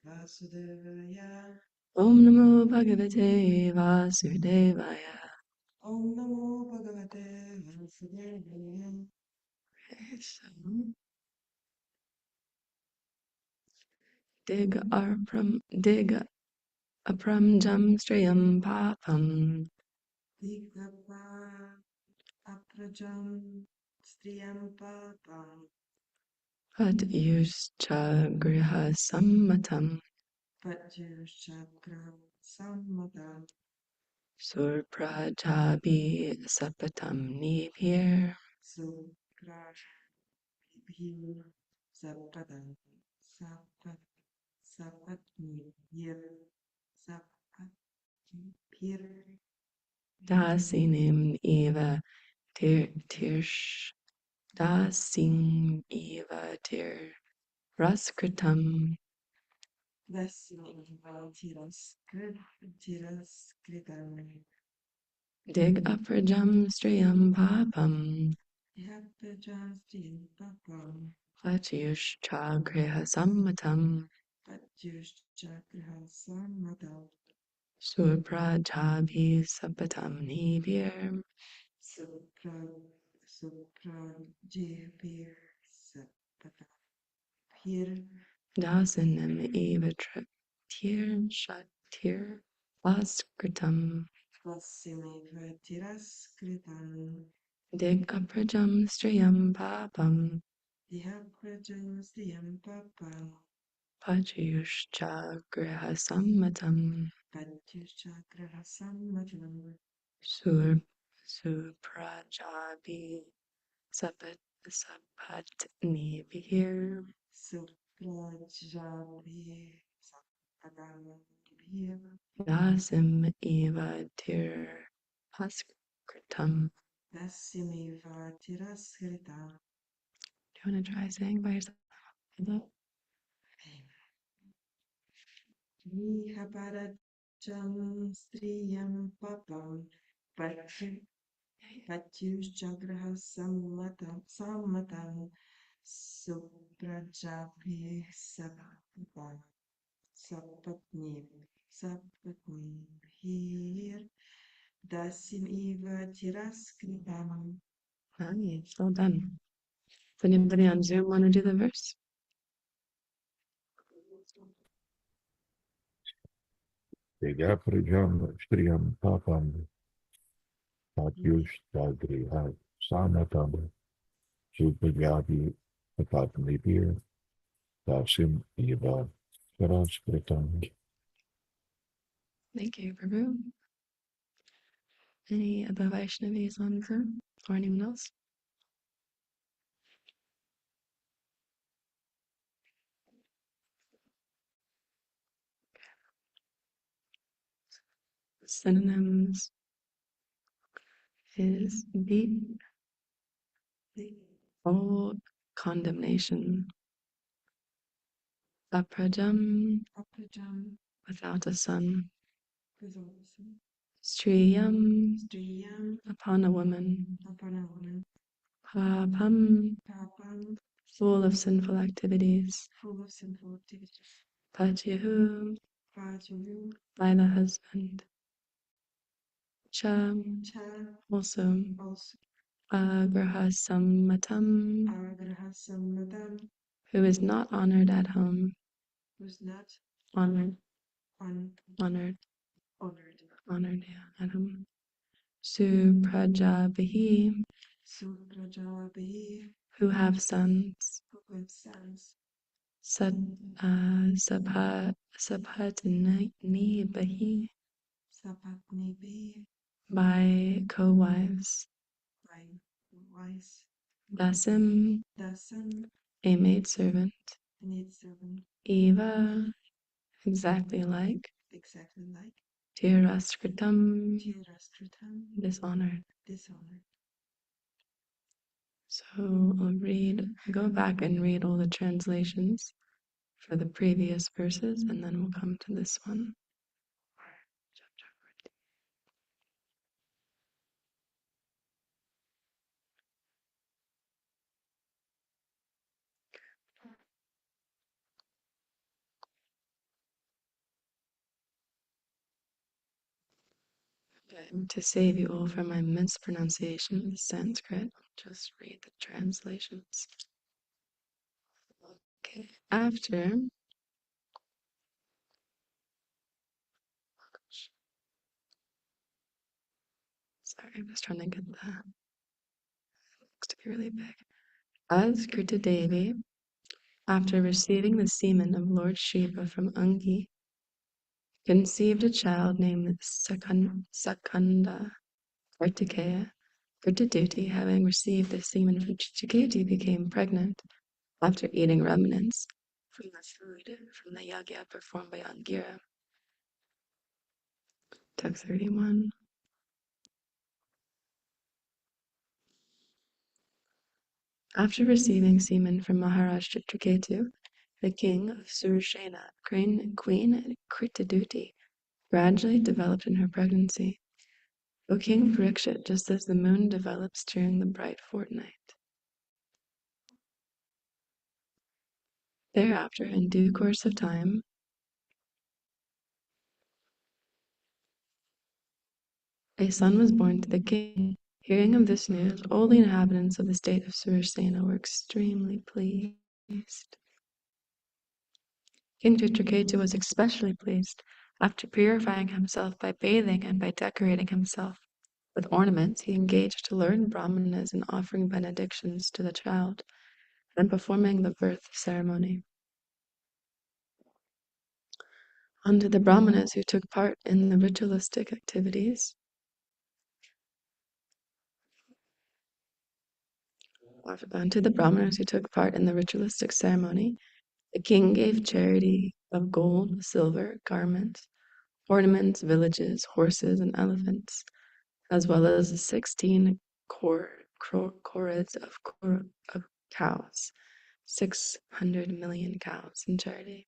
Vasudevaya. Om Namo Bhagavate Vasudevaya. Om Namo Bhagavate Vasudevaya. Okay, so dig apram jam strayam papam Digapa aprajam striyam papam. pat yuscha griha sammatam Patyushakra sammadam. surprajabi sapatam nibhir Sukra bhir sapadam. Sapat sapatni yir sapatnir. dasinim eva tirsh dasim eva tir raskritam Dasiniva tiraskritam. dig aprajam strayam papam Yapajam striyam papam. Patyushcha griha sammatam Patyushakra sammadam. surprajabi sapatam nibhir Supra supra jebir sapadam. Pir dasanim eva tir shatir vaskritam vasimiva tiraskritam. dig aprajam strayam papam Yaprajam striyam papam. Patyushcha griha sammatam Patyushakra sammadam. surprajabi sapatnibhir Suprajabi sapadam. Pir dasim eva tir vaskritam. vasimiva tiraskritam. Do you want to try saying by yourself? Nihaparajam striyam papam. Patyushchagraha sammatam. Suprajabi sapadam. Sapatni bhir dasim eva tiraskritam. Nice, well done. Does anybody on Zoom want to do the verse? Tegaprajam Striyam Papam Patyush Dagriha Samatam Supajabi Papatnipir Dasim Eva Saraskritam. Thank you, Prabhu. Any other Vaishnavis on Zoom or anyone else? Synonyms is deep, old condemnation, aprajam, Aprajam without a son, Kazalasa. striyam, Striyam upon a woman, upon a woman. papam, Papam full of sinful activities, full of sinful activities. patyahu, Paju by the husband, cha, cha also, also. agrahasammatam, Agraha sammadam who is not honored at home, was not honored, honored. honored, Honored. honored, yeah, at home. Suprajabihi, Suprajabi who have sons, who have sons. sabhatnibahi, Sapatni be by co-wives, by wise. dasim, Dasan a maidservant, maidservant. eva, exactly like, Exactly like tiraskritam, Tiraskritam dishonored. dishonored. So I'll go back and read all the translations for the previous verses, and then we'll come to this one. Okay, to save you all from my mispronunciation of Sanskrit, I'll just read the translations. Okay, after sorry, I was trying to get the looks to be really big. As Krita Devi, after receiving the semen of Lord Shiva from Angi, conceived a child named Sakanda Kartikeya. Kritaduti, having received the semen from Chichiketi, became pregnant after eating remnants from the food from the yagya performed by Angira. Text 31. After receiving semen from Maharaj Chitraketu, the king of Sursena, Queen Kritaduti gradually developed in her pregnancy. O King Parikshit, just as the moon develops during the bright fortnight. Thereafter, in due course of time, a son was born to the king. Hearing of this news, all the inhabitants of the state of Sursena were extremely pleased. King Chitraketu was especially pleased. After purifying himself by bathing and by decorating himself with ornaments, he engaged to learn brahmanas and offering benedictions to the child, and performing the birth ceremony. Unto the brahmanas who took part in the ritualistic activities, unto the brahmanas who took part in the ritualistic ceremony, the king gave charity of gold, silver, garments, ornaments, villages, horses, and elephants, as well as 16 corrids of cows, 600 million cows in charity.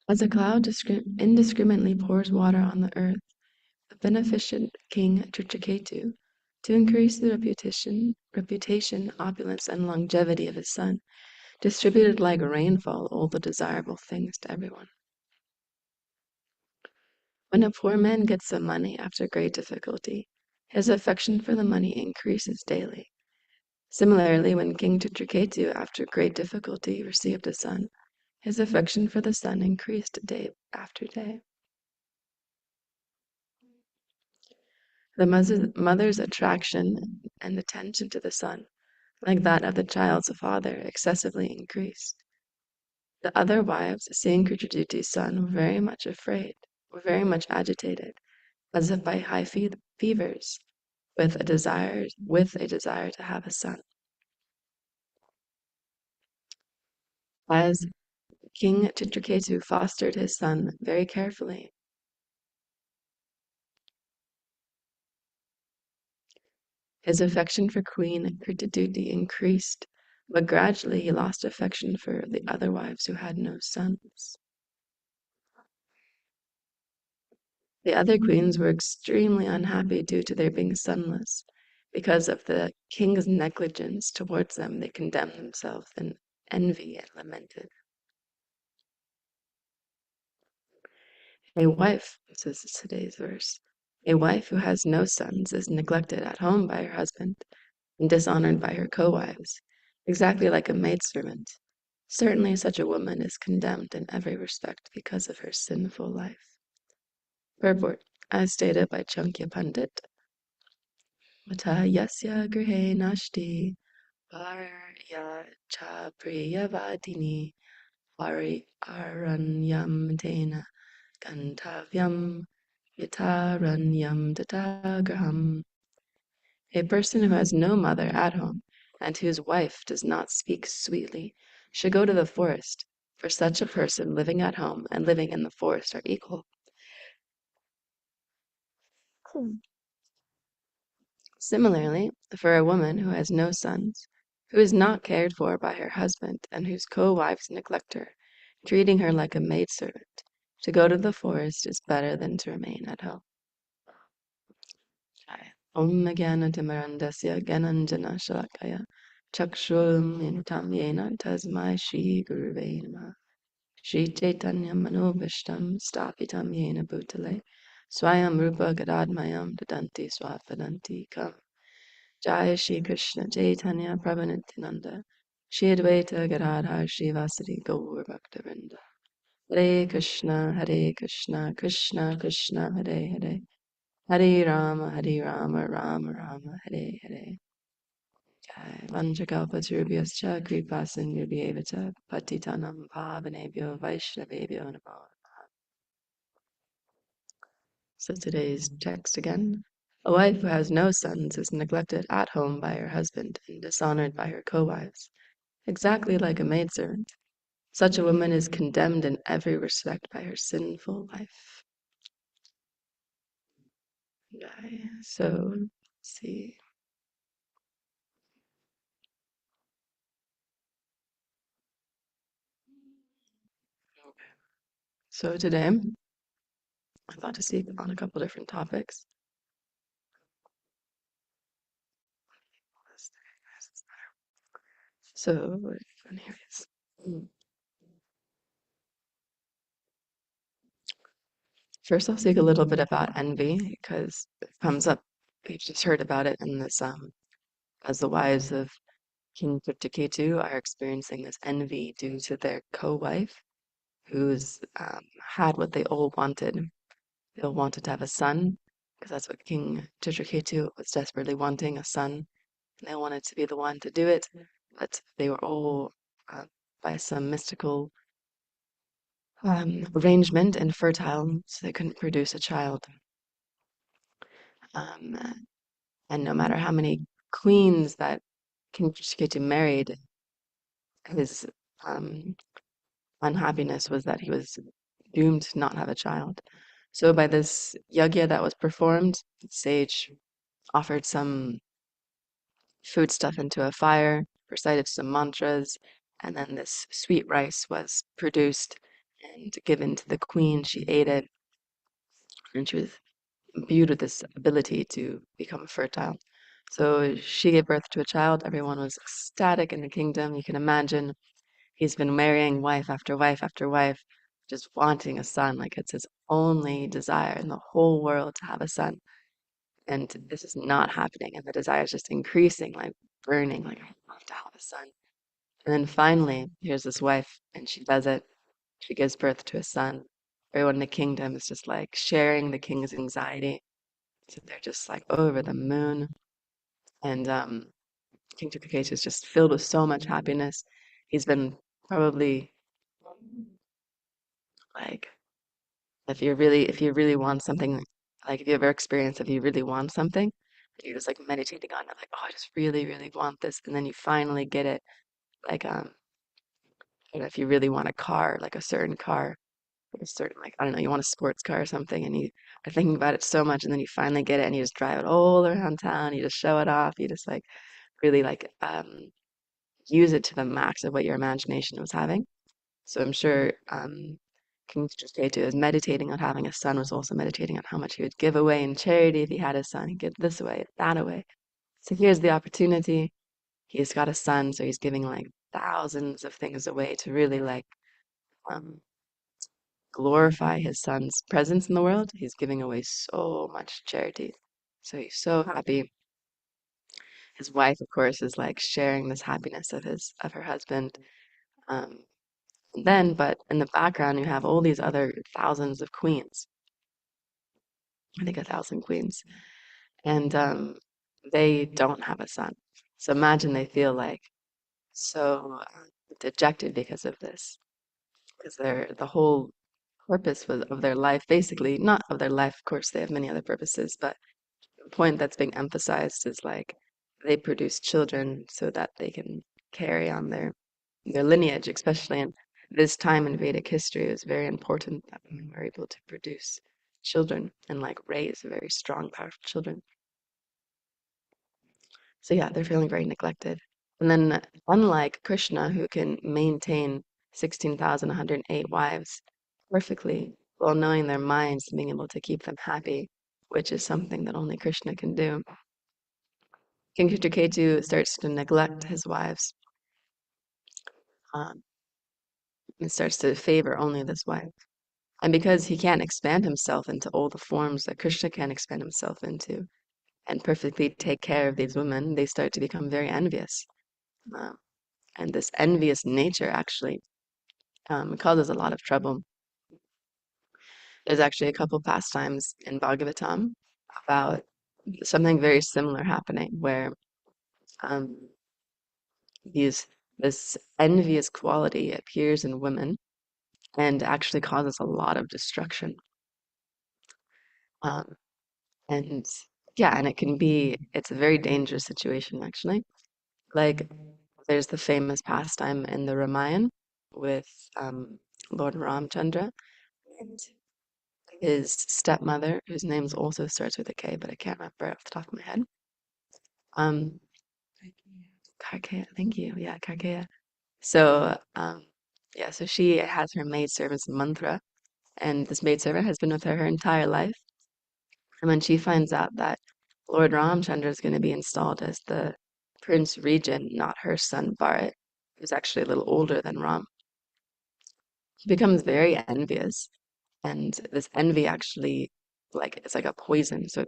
As a cloud indiscriminately pours water on the earth, the beneficent King Chitraketu, to increase the reputation, opulence, and longevity of his son, distributed like rainfall all the desirable things to everyone. When a poor man gets some money after great difficulty, his affection for the money increases daily. Similarly, when King Chitraketu, after great difficulty, received a son, his affection for the son increased day after day. The mother's attraction and attention to the son, like that of the child's father, excessively increased. The other wives, seeing Kritaduti's son, were very much afraid, were very much agitated, as if by high fevers, with a desire to have a son. As King Chitraketu fostered his son very carefully, his affection for Queen Kritaduti increased, but gradually he lost affection for the other wives who had no sons. The other queens were extremely unhappy due to their being sonless. Because of the king's negligence towards them, they condemned themselves in envy and lamented. A wife, says today's verse, a wife who has no sons is neglected at home by her husband and dishonored by her co-wives, exactly like a maidservant. Certainly such a woman is condemned in every respect because of her sinful life. Purport, as stated by Chankya Pandit, Mata yasya grihe nashti varya cha priyavadini vari aranyam tena gantavyam yataranyam tatagraham. A person who has no mother at home and whose wife does not speak sweetly should go to the forest, for such a person living at home and living in the forest are equal. Similarly, for a woman who has no sons, who is not cared for by her husband, and whose co-wives neglect her, treating her like a maidservant, to go to the forest is better than to remain at home. Om Jnana-timirandasya Gyananjana Shalakaya Chakshurmilitam Yena Tasmai Shri Guruve Namaha Shri Chaitanya Manobhishtam Stapitam Yena Bhutale Swayam Rupa Gadadmayam Dadanti Swapadanti Kam. Jai Shri Krishna Chaitanya Prabhu Nityananda Shri Advaita Gadadhar Shivasati Gaur Bhaktavinda. Hare Krishna, Krishna Krishna, Hare Hare. Hare Rama, Rama Rama, Hare Hare. Jai Vanchakalpatarubhyascha Kripasindhubhyevata Patitanam Pavanebhyo Vaishnavebhyo Namo. So today's text again. A wife who has no sons is neglected at home by her husband and dishonored by her co-wives, exactly like a maidservant. Such a woman is condemned in every respect by her sinful life. Okay, so let's see. So today, I thought to speak on a couple different topics. So, anyways. First, I'll speak a little bit about envy because it comes up. We've just heard about it in this, as the wives of King Ketu are experiencing this envy due to their co-wife, who's had what they all wanted. They all wanted to have a son, because that's what King Chitraketu was desperately wanting, a son. And they wanted to be the one to do it, but they were all, by some mystical arrangement, infertile, so they couldn't produce a child. Um, and no matter how many queens that King Chitraketu married, his unhappiness was that he was doomed to not have a child. So by this yajna that was performed, the sage offered some food stuff into a fire, recited some mantras, and then this sweet rice was produced and given to the queen. She ate it, and she was imbued with this ability to become fertile. So she gave birth to a child. Everyone was ecstatic in the kingdom. You can imagine he's been marrying wife after wife after wife, just wanting a son. Like it's his only desire in the whole world to have a son. And this is not happening. And the desire is just increasing, like burning, like I have to have a son. And then finally, here's this wife, and she does it. She gives birth to a son. Everyone in the kingdom is just like sharing the king's anxiety. So they're just like over the moon. And King Tukakage is just filled with so much happiness. He's been probably like, if you really want something, like if you ever experience if you really want something, you're just like meditating on it, like, oh, I just really, really want this, and then you finally get it. Like I don't know, if you really want a car, like a certain car, like a certain, like, I don't know, you want a sports car or something, and you are thinking about it so much, and then you finally get it, and you just drive it all around town. You just show it off. You just like really like use it to the max of what your imagination was having. So I'm sure King Ketu is meditating on having a son, was also meditating on how much he would give away in charity if he had a son. He'd give this away, that away. So here's the opportunity. He's got a son, so he's giving like thousands of things away to really like um, glorify his son's presence in the world. He's giving away so much charity. So he's so happy. His wife, of course, is like sharing this happiness of her husband. Um, but in the background, you have all these other thousands of queens. I think 1,000 queens, and they don't have a son. So imagine they feel like so dejected because of this, because the whole purpose was of their life, basically not of their life. Of course, they have many other purposes, but the point that's being emphasized is like they produce children so that they can carry on their lineage, especially in this time in Vedic history. It was very important that women were able to produce children and like raise very strong, powerful children. So yeah, they're feeling very neglected. And then unlike Krishna, who can maintain 16,108 wives perfectly while knowing their minds and being able to keep them happy, which is something that only Krishna can do. King Chitraketu starts to neglect his wives and starts to favor only this wife. And because he can't expand himself into all the forms that Krishna can expand himself into and perfectly take care of these women, they start to become very envious. Um, and this envious nature actually causes a lot of trouble. There's actually a couple pastimes in Bhagavatam about something very similar happening where um, this envious quality appears in women and actually causes a lot of destruction. Um, and yeah, and it's a very dangerous situation actually. Like there's the famous pastime in the Ramayana with um, Lord Ramchandra and his stepmother, whose name also starts with a K, but I can't remember off the top of my head. Um, Karkeya, thank you. Yeah, Karkeya. So, yeah, so she has her maidservant Mantra, and this maidservant has been with her entire life. And when she finds out that Lord Ramchandra is going to be installed as the Prince Regent, not her son Bharat, who's actually a little older than Ram, she becomes very envious. And this envy actually, like, it's like a poison. So it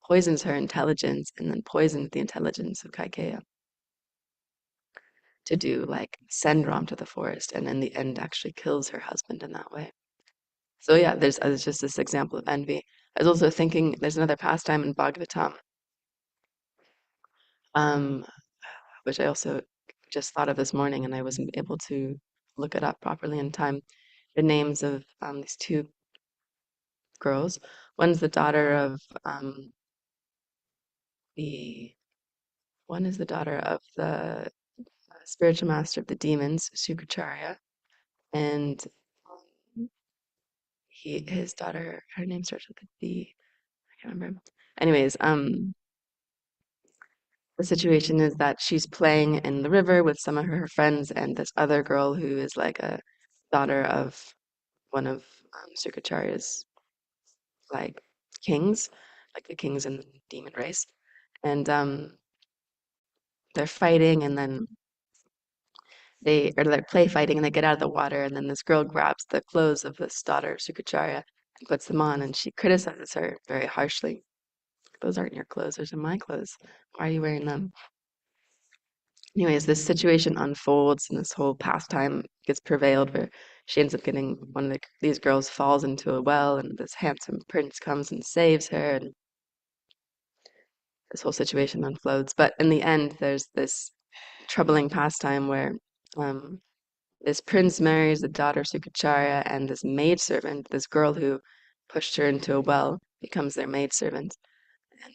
poisons her intelligence and then poisons the intelligence of Kaikeya to do, like, send Ram to the forest and in the end actually kills her husband in that way. So yeah, there's just this example of envy. I was also thinking there's another pastime in Bhagavatam, um, which I also just thought of this morning and I wasn't able to look it up properly in time. The names of these two girls. One's the daughter of the one is the daughter of the spiritual master of the demons, Sukracharya, and his daughter, her name starts with a D. I can't remember. Anyways, the situation is that she's playing in the river with some of her friends and this other girl who is like a daughter of one of Sukracharya's like kings, like the kings in the demon race, and they're fighting, and then they're play fighting, and they get out of the water, and then this girl grabs the clothes of this daughter Sukracharya and puts them on, and she criticizes her very harshly. Those aren't your clothes; those are my clothes. Why are you wearing them? Anyways, this situation unfolds, and this whole pastime gets prevailed, where she ends up getting one of these girls falls into a well, and this handsome prince comes and saves her, and this whole situation unfolds. But in the end, there's this troubling pastime where um, this prince marries the daughter Sukracharya, and this maidservant, this girl who pushed her into a well, becomes their maidservant. And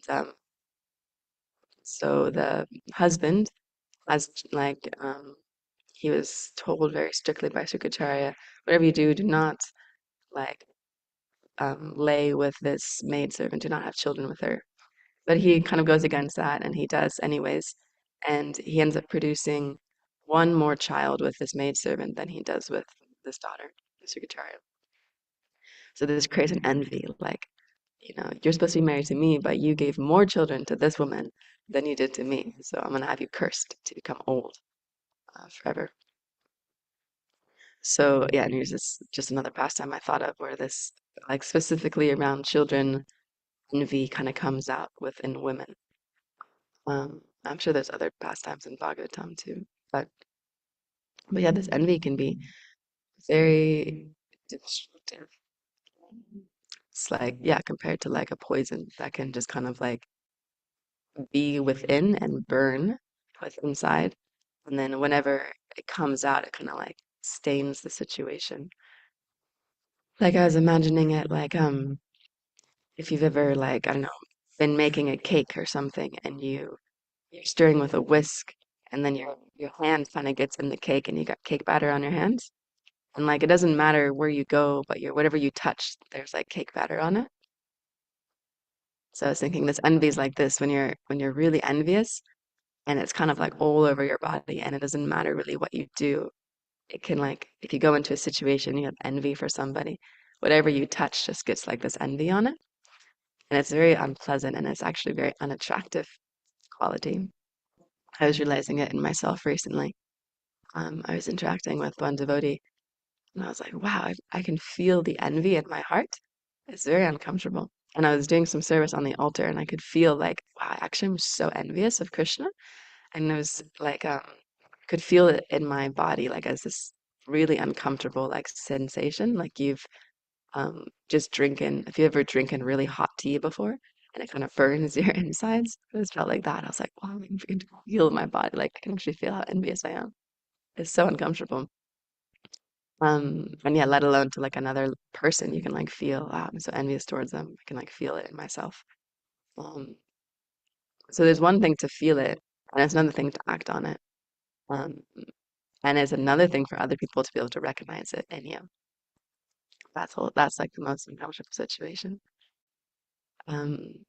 so the husband has he was told very strictly by Sukracharya, whatever you do, do not like lay with this maidservant, do not have children with her. But he kind of goes against that, and he does anyways. And he ends up producing one more child with this maidservant than he does with this daughter, Sukracharya. So this creates an envy, like, you're supposed to be married to me, but you gave more children to this woman than you did to me. So I'm gonna have you cursed to become old forever. So yeah, and here's just another pastime I thought of where this, like specifically around children, envy kind of comes out within women. I'm sure there's other pastimes in Bhagavatam too, but yeah, this envy can be very destructive. It's like, yeah, compared to like a poison that can just kind of like be within and burn with inside. And then whenever it comes out, it kind of like stains the situation. Like I was imagining it like if you've ever like, I don't know, been making a cake or something and you're stirring with a whisk and then your hand kind of gets in the cake and you got cake batter on your hands. And like it doesn't matter where you go, but whatever you touch, there's like cake batter on it. So I was thinking this envy is like this when you're really envious and it's kind of like all over your body and it doesn't matter really what you do. It can like if you go into a situation you have envy for somebody, whatever you touch just gets like this envy on it. And it's very unpleasant and it's actually very unattractive quality. I was realizing it in myself recently. I was interacting with one devotee And I was like, wow, I can feel the envy in my heart. It's very uncomfortable. And I was doing some service on the altar, and I could feel like, wow, actually, I'm so envious of Krishna. And it was like, could feel it in my body, like as this really uncomfortable like sensation, like you've just drinking. If you ever drinking really hot tea before, and it kind of burns your insides, it was felt like that. I was like, wow, I can feel my body, like I can actually feel how envious I am. It's so uncomfortable. And yeah, let alone to like another person, you can like feel, wow, I'm so envious towards them. I can like feel it in myself. Um, so there's one thing to feel it, and it's another thing to act on it. Um, and it's another thing for other people to be able to recognize it in you. That's like the most uncomfortable situation. Um,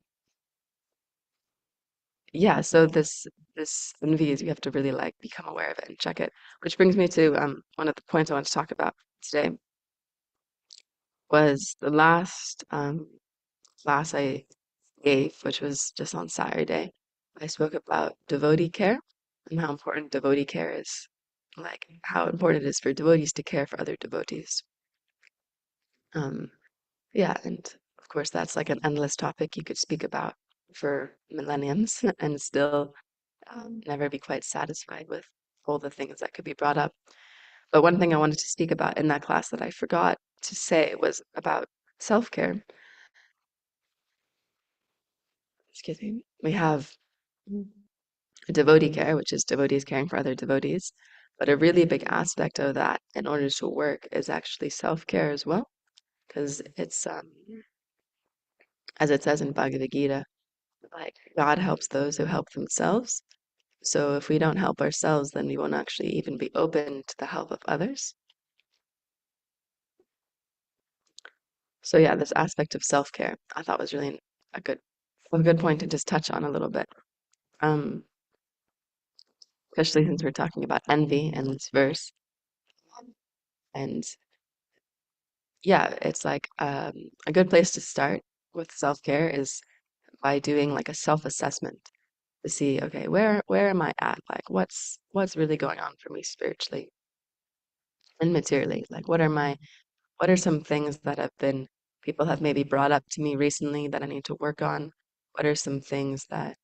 yeah, so this envy is you have to really like become aware of it and check it. Which brings me to one of the points I want to talk about today was the last class I gave, which was just on Saturday. I spoke about devotee care and how important devotee care is, like how important it is for devotees to care for other devotees. Um, yeah, and of course that's like an endless topic you could speak about for millenniums and still never be quite satisfied with all the things that could be brought up. But one thing I wanted to speak about in that class that I forgot to say was about self-care. Excuse me. We have devotee care, which is devotees caring for other devotees. But a really big aspect of that, in order to work, is actually self-care as well, because it's as it says in Bhagavad Gita, like God helps those who help themselves. So if we don't help ourselves, then we won't actually even be open to the help of others. So yeah, this aspect of self-care I thought was really a good a good point to just touch on a little bit. Um, Especially since we're talking about envy in this verse. And yeah, it's like a good place to start with self-care is by doing like a self-assessment to see, okay, where am I at? Like what's really going on for me spiritually and materially? Like what are some things that have been people have maybe brought up to me recently that I need to work on? What are some things that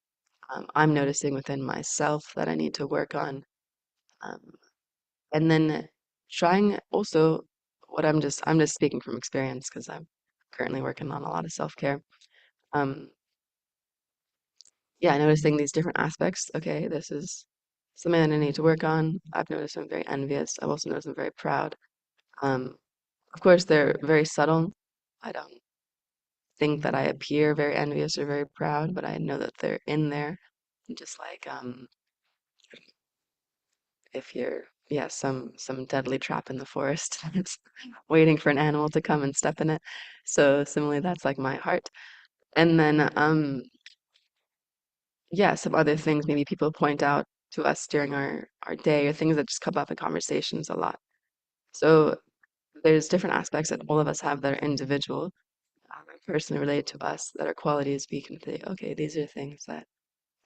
I'm noticing within myself that I need to work on? Um, and then trying also what I'm just speaking from experience because I'm currently working on a lot of self-care. Um, yeah, noticing these different aspects. Okay, this is something that I need to work on. I've noticed I'm very envious. I've also noticed I'm very proud. Um, of course, they're very subtle. I don't think that I appear very envious or very proud, but I know that they're in there. Just like if you're yeah some deadly trap in the forest that's waiting for an animal to come and step in it. So similarly, that's like my heart. And then yeah, some other things maybe people point out to us during our day or things that just come up in conversations a lot. So there's different aspects that all of us have that are individual, personally related to us, that are qualities we can say, okay, these are things that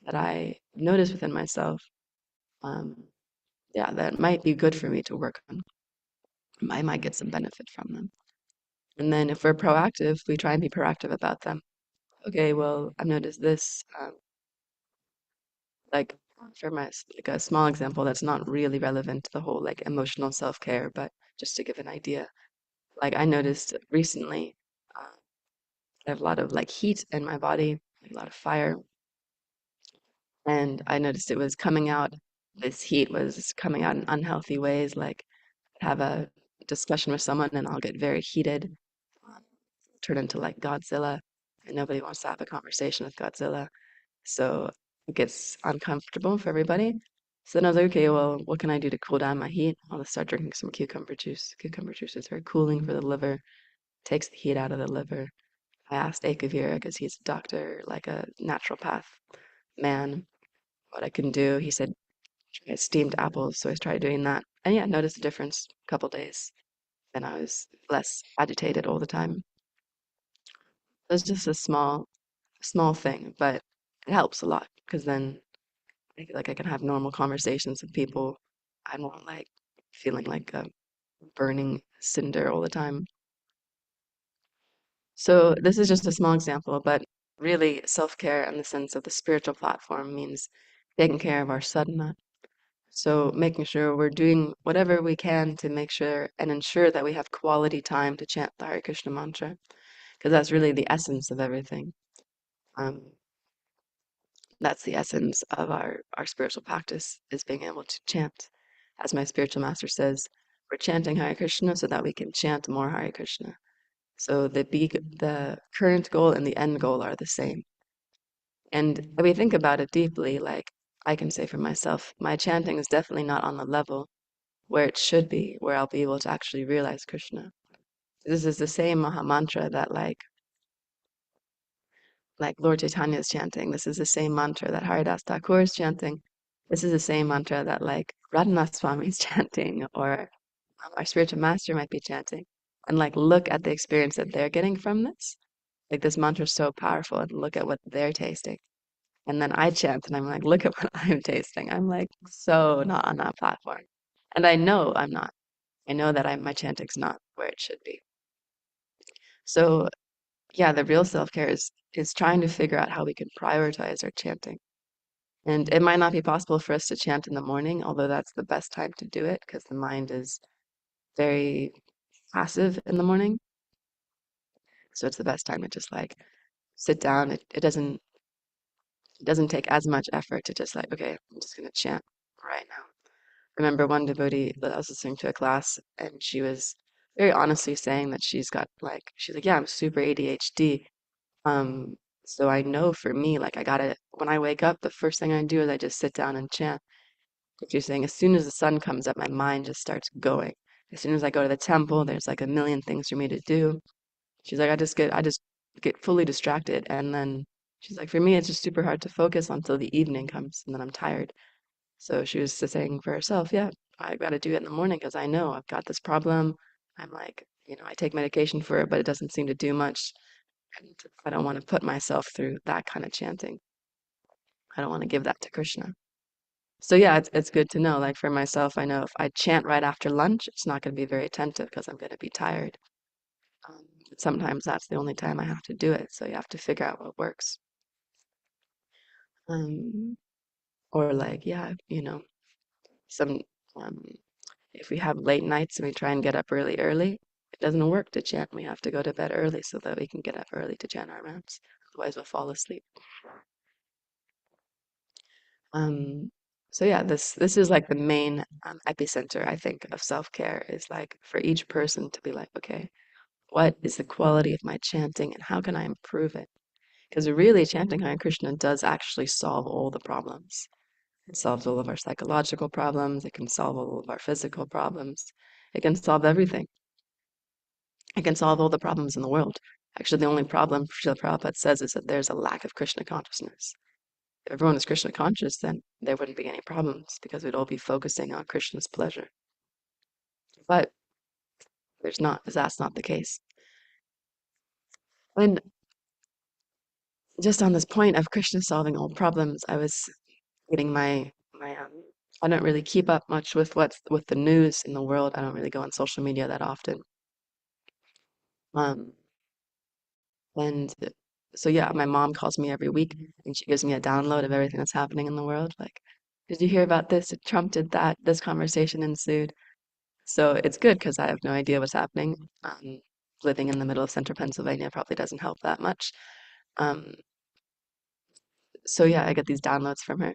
I notice within myself. Um, yeah, that might be good for me to work on. I might get some benefit from them. And then if we're proactive, we try and be proactive about them. Okay, well, I've noticed this. Like for like a small example that's not really relevant to the whole like emotional self-care, but just to give an idea. Like I noticed recently, I have a lot of like heat in my body, like a lot of fire, and I noticed it was coming out. This heat was coming out in unhealthy ways. Like I'd have a discussion with someone, and I'll get very heated, turn into like Godzilla, and nobody wants to have a conversation with Godzilla. So it gets uncomfortable for everybody. So then I was like, okay, well, what can I do to cool down my heat? I'll just start drinking some cucumber juice. Cucumber juice is very cooling for the liver, takes the heat out of the liver. I asked Akavira, because he's a doctor, like a naturopath man, what I can do. He said, try steamed apples. So I tried doing that. And yeah, noticed a difference a couple days. And I was less agitated all the time. It was just a small thing, but it helps a lot because then I feel like I can have normal conversations with people. I'm not like feeling like a burning cinder all the time. So this is just a small example, but really self-care in the sense of the spiritual platform means taking care of our sadhana. So making sure we're doing whatever we can to make sure and ensure that we have quality time to chant the Hare Krishna mantra, because that's really the essence of everything. Um, that's the essence of our spiritual practice, is being able to chant. As my spiritual master says, we're chanting Hare Krishna so that we can chant more Hare Krishna. So the current goal and the end goal are the same. And if we think about it deeply, like I can say for myself, my chanting is definitely not on the level where it should be, where I'll be able to actually realize Krishna. This is the same Maha Mantra that like Lord Chaitanya is chanting. This is the same mantra that Haridas Thakur is chanting. This is the same mantra that like Radhanath Swami is chanting, or our spiritual master might be chanting. And like look at the experience that they're getting from this. Like this mantra is so powerful, and look at what they're tasting. And then I chant and I'm like, look at what I'm tasting. I'm like so not on that platform. And I know I'm not. I know that my chanting's not where it should be. So yeah, the real self-care is trying to figure out how we can prioritize our chanting. And it might not be possible for us to chant in the morning, although that's the best time to do it because the mind is very passive in the morning. So it's the best time to just like sit down. It doesn't take as much effort to just like, okay, I'm just gonna chant right now. Remember one devotee that I was listening to a class, and she was very honestly saying that she's like, yeah, I'm super ADHD. Um, so I know for me, like when I wake up, the first thing I do is I just sit down and chant. But she's saying as soon as the sun comes up, my mind just starts going. As soon as I go to the temple, there's like a million things for me to do. She's like, I just get fully distracted. And then she's like, for me, it's just super hard to focus until the evening comes, and then I'm tired. So she was just saying for herself, yeah, I got to do it in the morning because I know I've got this problem. I'm like, I take medication for it, but it doesn't seem to do much. And I don't want to put myself through that kind of chanting. I don't want to give that to Krishna. So yeah, it's good to know. Like for myself, I know if I chant right after lunch, it's not going to be very attentive because I'm going to be tired. Um, Sometimes that's the only time I have to do it. So you have to figure out what works. Um, or like, yeah, some um, if we have late nights and we try and get up really early, it doesn't work to chant. We have to go to bed early so that we can get up early to chant our rounds. Otherwise, we'll fall asleep. Um, so yeah, this is like the main epicenter, I think, of self-care is like for each person to be like, okay, what is the quality of my chanting and how can I improve it? Because really, chanting Hare Krishna does actually solve all the problems. It solves all of our psychological problems. It can solve all of our physical problems. It can solve everything. It can solve all the problems in the world. Actually, the only problem Srila Prabhupada says is that there's a lack of Krishna consciousness. If everyone is Krishna conscious, then there wouldn't be any problems because we'd all be focusing on Krishna's pleasure. But that's not the case. And just on this point of Krishna solving all problems, I was getting my I don't really keep up much with what's with the news in the world. I don't really go on social media that often. Um, and so yeah, my mom calls me every week and she gives me a download of everything that's happening in the world. Like, did you hear about this? Trump did that. This conversation ensued. So it's good because I have no idea what's happening. Living in the middle of central Pennsylvania probably doesn't help that much. Um, so yeah, I get these downloads from her.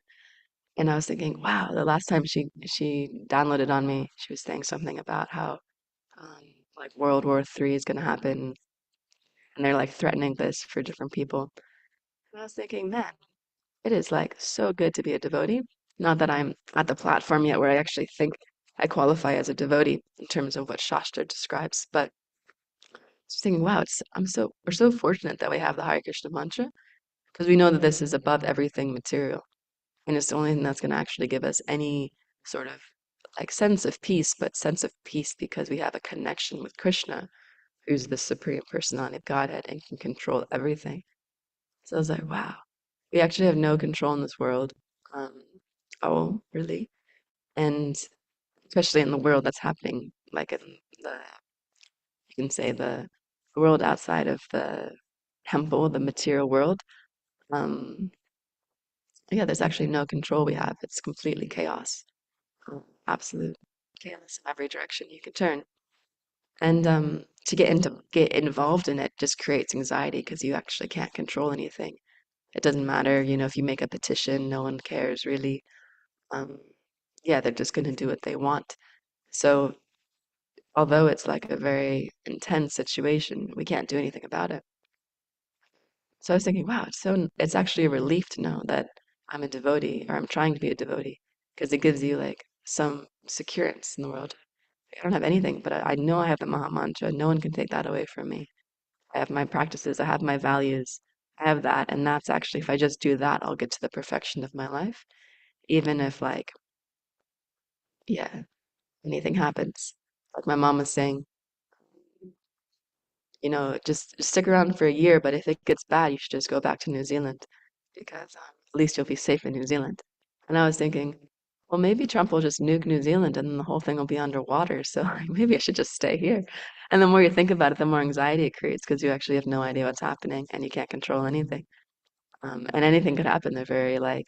And I was thinking, wow, the last time she downloaded on me, she was saying something about how um, like World War III is going to happen, and they're like threatening this for different people. And I was thinking, man, it is like so good to be a devotee. Not that I'm at the platform yet where I actually think I qualify as a devotee in terms of what Shastra describes, but just thinking, wow, we're so fortunate that we have the Hare Krishna mantra because we know that this is above everything material. And it's the only thing that's going to actually give us any sort of like sense of peace, but sense of peace because we have a connection with Krishna, who's the supreme personality of Godhead and can control everything. So I was like, wow, we actually have no control in this world. Um, oh, really? And especially in the world that's happening, like in the you can say the world outside of the temple, the material world, um, yeah, there's actually no control we have. It's completely chaos, absolute chaos in every direction you can turn. And to get involved in it just creates anxiety because you actually can't control anything. It doesn't matter, if you make a petition, no one cares really. Um, yeah, they're just going to do what they want. So, although it's like a very intense situation, we can't do anything about it. So I was thinking, wow, it's actually a relief to know that I'm a devotee or I'm trying to be a devotee because it gives you like some security in the world. I don't have anything, but I know I have the Maha Mantra. No one can take that away from me. I have my practices, I have my values, I have that. And that's actually, if I just do that, I'll get to the perfection of my life. Even if, like, yeah, anything happens. Like my mom was saying, just stick around for a year, but if it gets bad, you should just go back to New Zealand because at least you'll be safe in New Zealand. And I was thinking, well, maybe Trump will just nuke New Zealand and then the whole thing will be underwater. So like, maybe I should just stay here. And the more you think about it, the more anxiety it creates because you actually have no idea what's happening and you can't control anything. And anything could happen. They're very like,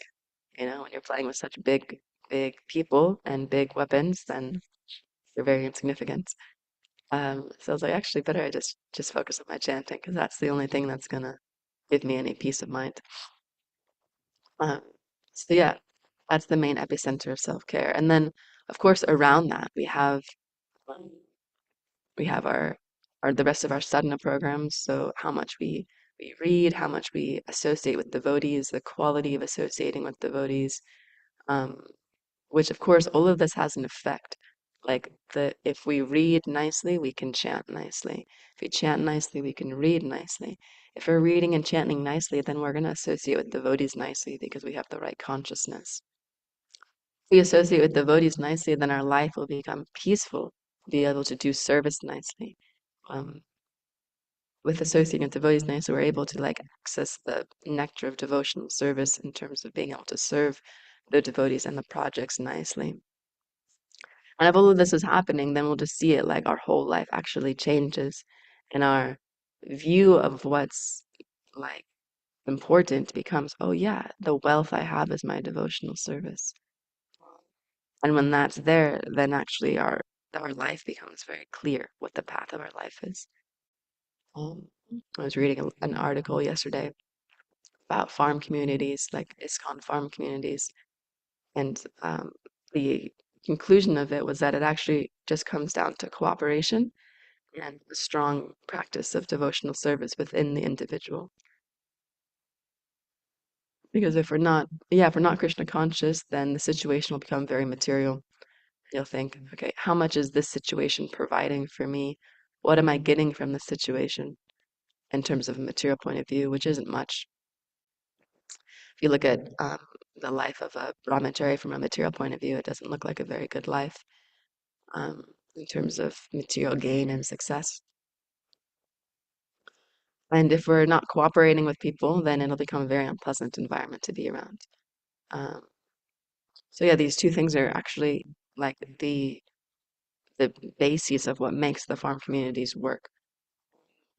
when you're playing with such big people and big weapons, then you're very insignificant. So I was like, actually, better I just focus on my chanting because that's the only thing that's gonna give me any peace of mind. Um, so yeah, that's the main epicenter of self-care. And then, of course, around that um, we have our the rest of our sadhana programs. So how much we read, how much we associate with devotees, the quality of associating with devotees, um, which of course all of this has an effect. Like if we read nicely, we can chant nicely. If we chant nicely, we can read nicely. If we're reading and chanting nicely, then we're going to associate with devotees nicely because we have the right consciousness. If we associate with devotees nicely, then our life will become peaceful, be able to do service nicely. Um, with associating with devotees nicely, we're able to like access the nectar of devotional service in terms of being able to serve the devotees and the projects nicely. And if all of this is happening, then we'll just see it like our whole life actually changes and our view of what's like important becomes, oh yeah, the wealth I have is my devotional service. And when that's there, then actually our life becomes very clear what the path of our life is. I was reading an article yesterday about farm communities, like ISKCON farm communities, and the conclusion of it was that it actually just comes down to cooperation and a strong practice of devotional service within the individual. Because if we're not Krishna conscious, then the situation will become very material. You'll think, okay, how much is this situation providing for me? What am I getting from this situation in terms of a material point of view, which isn't much. If you look at the life of a brahmachari from a material point of view, it doesn't look like a very good life um, in terms of material gain and success. And if we're not cooperating with people, then it'll become a very unpleasant environment to be around. Um, so yeah, these two things are actually like the basis of what makes the farm communities work,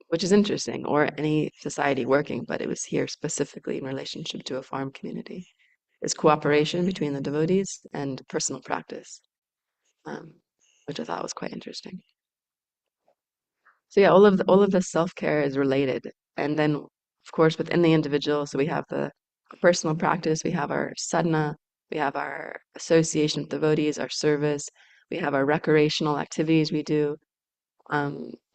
which is interesting, or any society working, but it was here specifically in relationship to a farm community, is cooperation between the devotees and personal practice, um, which I thought was quite interesting. So yeah, all of the self-care is related. And then of course within the individual, so we have the personal practice, we have our sadhana, we have our association with devotees, our service, we have our recreational activities we do.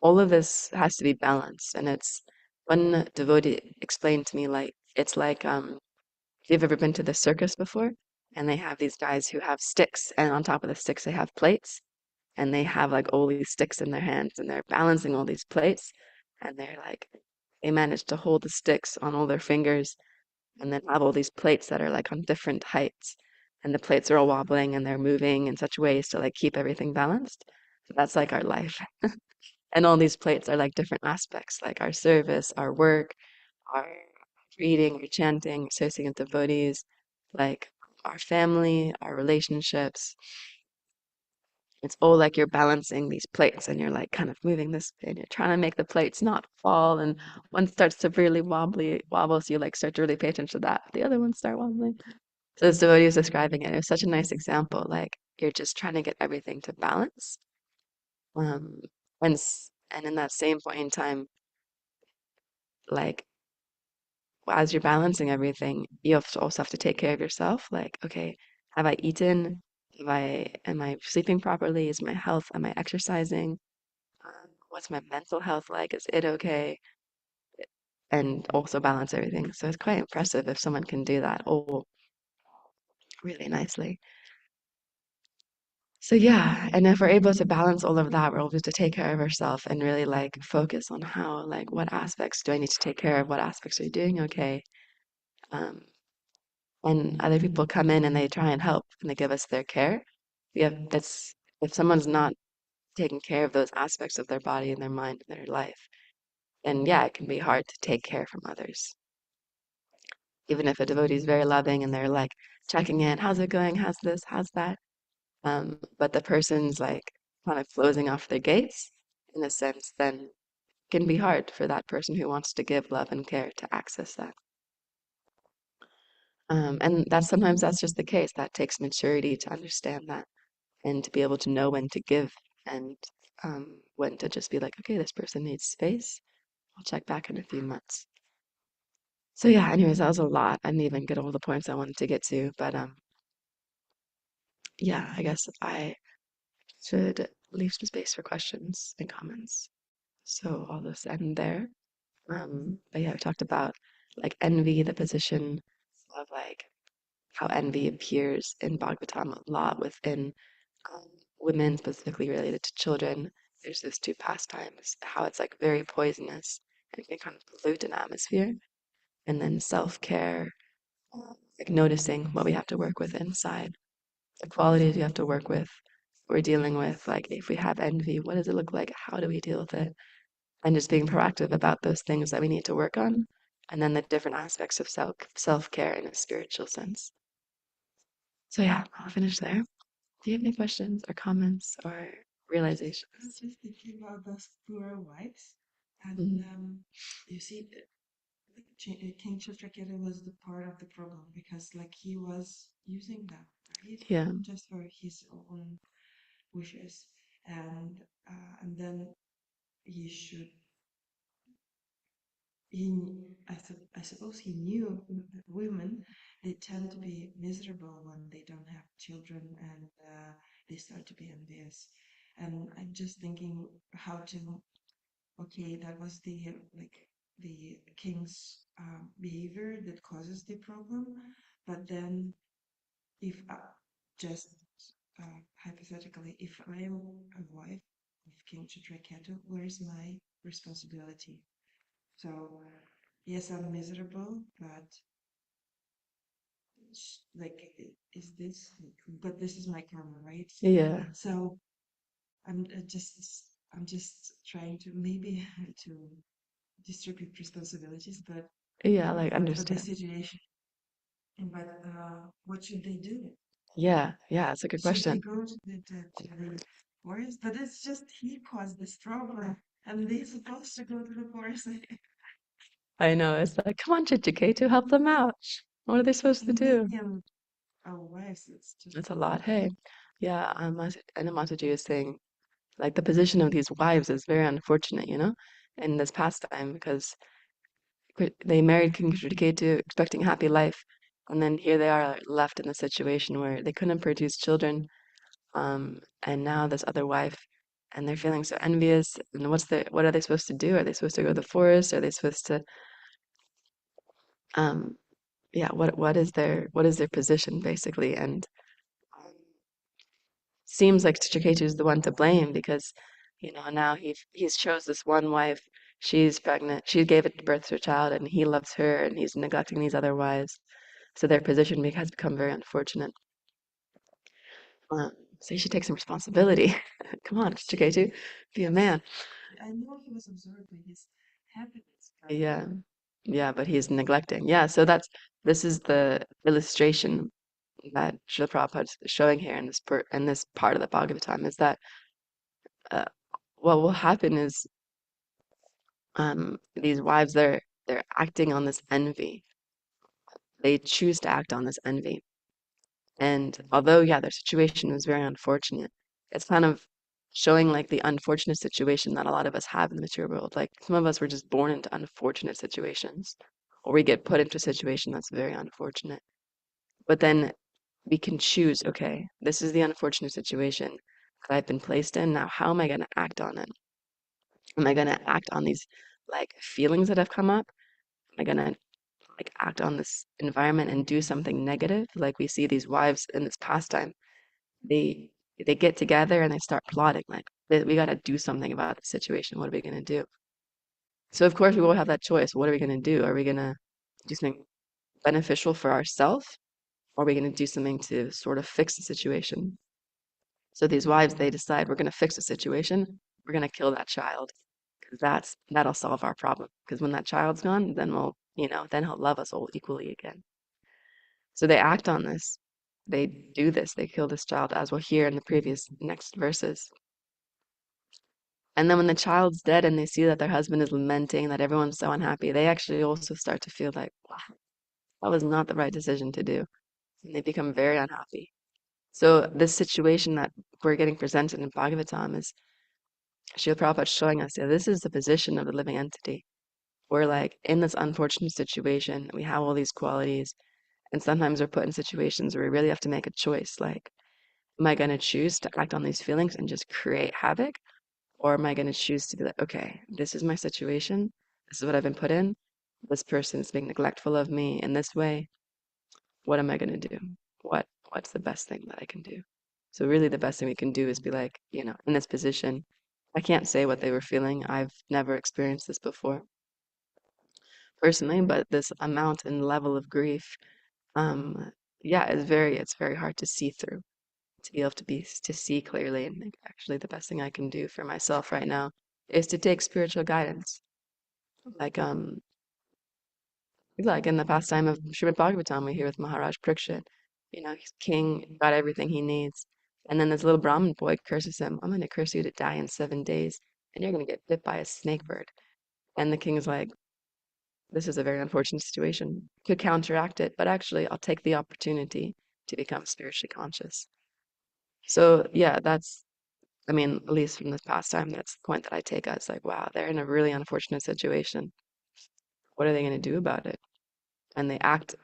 All of this has to be balanced. And it's one devotee explained to me like it's like if you've ever been to the circus before, and they have these guys who have sticks, and on top of the sticks they have plates and they have like all these sticks in their hands and they're balancing all these plates and they manage to hold the sticks on all their fingers and then have all these plates that are like on different heights and the plates are all wobbling and they're moving in such ways to like keep everything balanced. So that's like our life. And all these plates are like different aspects, like our service, our work, our reading, our chanting, associating with devotees, like our family, our relationships, It's all like you're balancing these plates and you're like kind of moving this and you're trying to make the plates not fall. And one starts to really wobble, so you like start to really pay attention to that. The other ones start wobbling. So this devotee was describing it. It was such a nice example. Like you're just trying to get everything to balance. Um, and in that same point in time, like as you're balancing everything, you also have to take care of yourself. Like, okay, have I eaten? Am I sleeping properly? Is my health, am I exercising? What's my mental health like? Is it okay? And also balance everything. So it's quite impressive if someone can do that all really nicely. So yeah, and if we're able to balance all of that, we're able to take care of ourselves and really like focus on how, like, what aspects do I need to take care of? What aspects are you doing okay? Um, and other people come in and they try and help and they give us their care. That's if someone's not taking care of those aspects of their body and their mind and their life, then yeah, it can be hard to take care from others. Even if a devotee is very loving and they're like checking in, how's it going? How's this? How's that? But the person's like kind of closing off their gates in a sense, then it can be hard for that person who wants to give love and care to access that. And that's sometimes that's just the case. That takes maturity to understand that and to be able to know when to give and when to just be like, okay, this person needs space. I'll check back in a few months. So yeah, anyways, that was a lot. I didn't even get all the points I wanted to get to, but yeah, I guess I should leave some space for questions and comments. So I'll just end there. But yeah, we talked about like envy, the position of like how envy appears in Bhagavatam a lot within um, women, specifically related to children. There's those two pastimes, how it's like very poisonous and can kind of pollute an atmosphere. And then self-care, like noticing what we have to work with inside, the qualities we have to work with. We're dealing with like if we have envy, what does it look like? How do we deal with it? And just being proactive about those things that we need to work on, and then the different aspects of self-care in a spiritual sense. So yeah, I'll finish there. Do you have any questions or comments or I was realizations? just thinking about those poor wives, and Mhm. you see, King Chitraketu was the part of the problem because, like, he was using them, right, Yeah, just for his own wishes, and then he should I suppose he knew that women, they tend to be miserable when they don't have children, and they start to be envious. And I'm just thinking how to, okay, that was the like the king's behavior that causes the problem. But then if just hypothetically, if I am a wife of King Chitraketu, where is my responsibility? So yes, I'm miserable, but like, is this? But this is my karma, right? yeah, So I'm just trying to maybe to distribute responsibilities, but yeah, like for this understand. situation. But what should they do? Yeah, it's a good Should they question. go to the forest? But it's just he caused this problem, and they're supposed to go to the forest. I know, it's like, come on, Chichike, help them out. What are they supposed to A do? million wives. It's just It's a lot. Hey, yeah, and Mataji is saying, like, the position of these wives is very unfortunate, in this pastime, because they married King Ketu expecting a happy life, and then here they are left in the situation where they couldn't produce children, and now this other wife, and they're feeling so envious. And what are they supposed to do? Are they supposed to go to the forest? Are they supposed to, um, yeah, what is their position basically? And um, seems like Chiketu is the one to blame because, now he's chose this one wife. She's pregnant. She gave it birth to a child, and he loves her, and he's neglecting these other wives. So their position has become very unfortunate. So you should take some responsibility. Come on, Chiketu, be a man. I know he was absorbed by his happiness, but Yeah, yeah, but he's neglecting. Yeah, so this is the illustration that Srila Prabhupada is showing here in this part of the Bhagavatam is that uh, what will happen is these wives they're acting on this envy. They choose to act on this envy. And although, yeah, their situation was very unfortunate, it's kind of showing like the unfortunate situation that a lot of us have in the material world. Like some of us were just born into unfortunate situations, or we get put into a situation that's very unfortunate. But then we can choose, okay, this is the unfortunate situation that I've been placed in. Now, how am I going to act on it? Am I going to act on these like feelings that have come up? Am I going to like act on this environment and do something negative? Like we see these wives in this pastime, they they get together and they start plotting like we got to do something about the situation. What are we going to do? So of course we will have that choice. What are we going to do? Are we going to do something beneficial for ourselves, or are we going to do something to sort of fix the situation? So these wives, they decide we're going to fix the situation. We're going to kill that child because that'll solve our problem. Because when that child's gone, then then he'll love us all equally again. So they act on this. They do this. They kill this child, as we'll hear in the previous next verses. And then when the child's dead and they see that their husband is lamenting, that everyone's so unhappy, they actually also start to feel like, wow, that was not the right decision to do. And they become very unhappy. So this situation that we're getting presented in Bhagavatam is Srila Prabhupada showing us, yeah, this is the position of the living entity. We're like in this unfortunate situation, we have all these qualities, and sometimes we're put in situations where we really have to make a choice. Like, am I going to choose to act on these feelings and just create havoc? Or am I going to choose to be like, okay, this is my situation. This is what I've been put in. This person is being neglectful of me in this way. What am I going to do? What's the best thing that I can do? So really the best thing we can do is be like, in this position, I can't say what they were feeling. I've never experienced this before personally, but this amount and level of grief, yeah, it's very hard to see through, to be able to see clearly. And like, actually, the best thing I can do for myself right now is to take spiritual guidance. Like like in the pastime of Srimad Bhagavatam, we hear with Maharaj Parikshit, he's king, got everything he needs. And then this little Brahmin boy curses him, I'm going to curse you to die in 7 days, and you're going to get bit by a snake bird. And the king is like, this is a very unfortunate situation. Could counteract it, but actually, I'll take the opportunity to become spiritually conscious. So, yeah, I mean, at least from this pastime, that's the point that I take as like, wow, they're in a really unfortunate situation. What are they going to do about it? And they act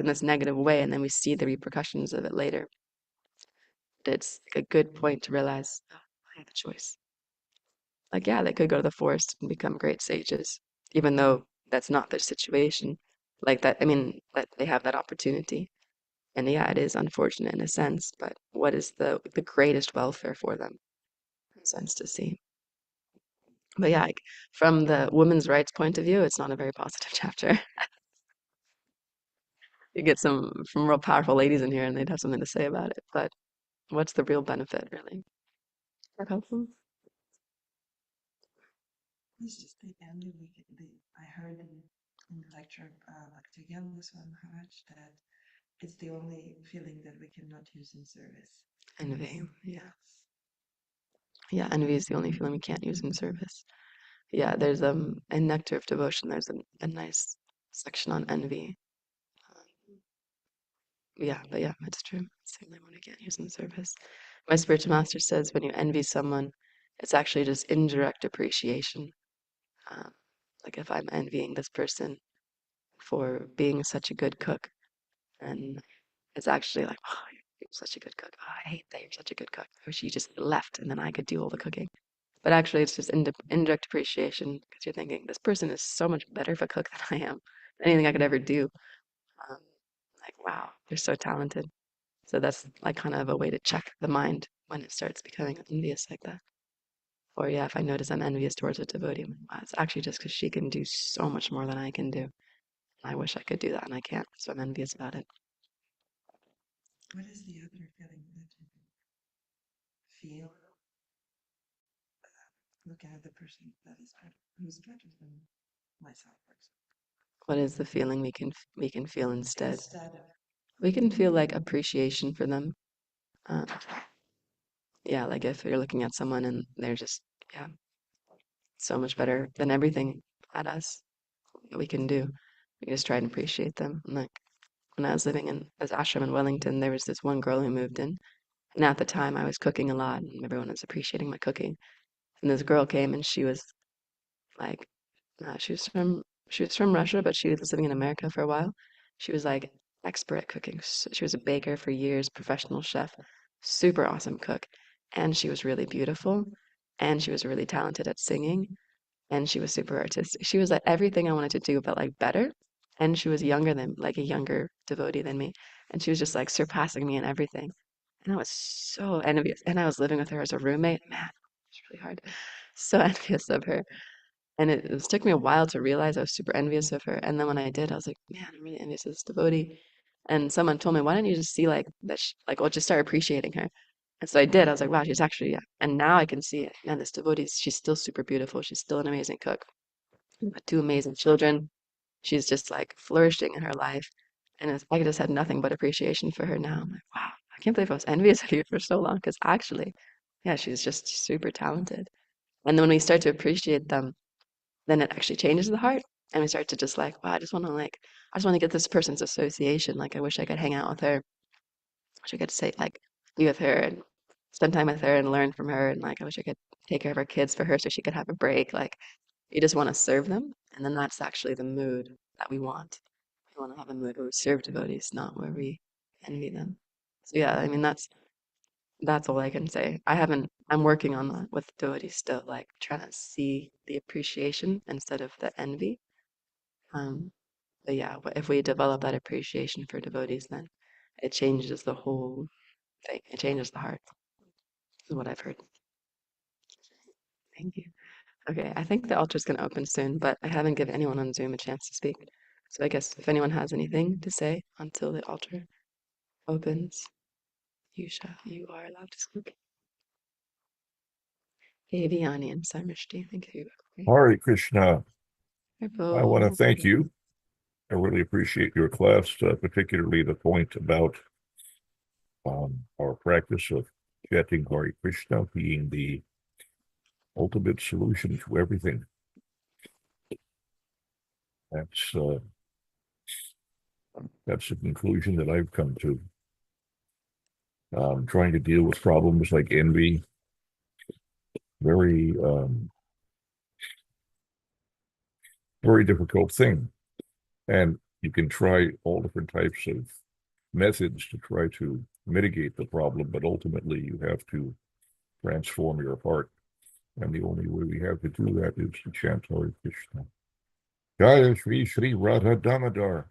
in this negative way, and then we see the repercussions of it later. But it's like a good point to realize, oh, I have a choice. Like, yeah, they could go to the forest and become great sages, even though that's not their situation. Like that, I mean, that they have that opportunity. And yeah, it is unfortunate in a sense, but what is the greatest welfare for them? In a sense to see. But yeah, like, from the women's rights point of view, it's not a very positive chapter. You get from real powerful ladies in here and they'd have something to say about it. But what's the real benefit, really? That helpful? It's just the end of I heard in the lecture like again this one Maharaj that it's the only feeling that we cannot use in service. Envy, yeah. Yeah, envy is the only feeling we can't use in service. Yeah, there's in Nectar of Devotion, there's a nice section on envy. Yeah, but yeah, it's true. It's the only one we can't use in service. My spiritual master says when you envy someone, it's actually just indirect appreciation. Um, like if I'm envying this person for being such a good cook, and it's actually like, oh, you're such a good cook. Oh, I hate that you're such a good cook. I wish you just left and then I could do all the cooking. But actually, it's just indirect appreciation because you're thinking, this person is so much better of a cook than I am. Anything I could ever do. Um, like, wow, they're so talented. So that's like kind of a way to check the mind when it starts becoming envious like that. Or yeah, if I notice I'm envious towards a devotee, I'm like, wow, it's actually just because she can do so much more than I can do. I wish I could do that and I can't, so I'm envious about it. What is the other feeling that you feel looking at the person that is better, who's better than myself, for example? What is the feeling we can feel instead? Instead of we can feel like appreciation for them. Yeah, like if you're looking at someone and they're just, yeah, so much better than everything at us that we can do. We just try and appreciate them. And like when I was living in this ashram in Wellington, there was this one girl who moved in. And at the time I was cooking a lot and everyone was appreciating my cooking. And this girl came and she was like, she was from Russia, but she was living in America for a while. She was like expert at cooking. She was a baker for years, professional chef, super awesome cook. And she was really beautiful. And she was really talented at singing. And she was super artistic. She was like everything I wanted to do, but like better. And she was younger than like a younger devotee than me. And she was just like surpassing me in everything. And I was so envious. And I was living with her as a roommate. Man, it's really hard. So envious of her. And it took me a while to realize I was super envious of her. And then when I did, I was like, man, I'm really envious of this devotee. And someone told me, why don't you just see like that, like, well, just start appreciating her. And so I did. I was like, wow, she's actually, yeah. And now I can see it. Man, this devotee, she's still super beautiful. She's still an amazing cook. Got two amazing children. She's just like flourishing in her life. And I just had nothing but appreciation for her now. I'm like, wow, I can't believe I was envious of you for so long. Because actually, yeah, she's just super talented. And then when we start to appreciate them, then it actually changes the heart. And we start to just like, wow, I just want to get this person's association. Like, I wish I could hang out with her. I wish I could say, like, be with her and spend time with her and learn from her. And like, I wish I could take care of her kids for her so she could have a break. Like, you just want to serve them. And then that's actually the mood that we want. We want to have a mood where we serve devotees, not where we envy them. So yeah, I mean, that's all I can say. I'm working on that with devotees still, like trying to see the appreciation instead of the envy. Um, but yeah, if we develop that appreciation for devotees, then it changes the whole thing. It changes the heart, is what I've heard. Thank you. Okay, I think the altar's going to open soon, but I haven't given anyone on Zoom a chance to speak. So I guess if anyone has anything to say until the altar opens, you are allowed to speak. Aviani and Samrishti, thank you. Hare Krishna. I want to Purple. thank you. I really appreciate your class, particularly the point about our practice of chanting Hare Krishna being the ultimate solution to everything. That's the conclusion that I've come to. Trying to deal with problems like envy, very very difficult thing. And you can try all different types of methods to try to mitigate the problem, but ultimately you have to transform your heart. And the only way we have to do that is to chant Hare Krishna. Jaya Shri Sri Radha Damodar.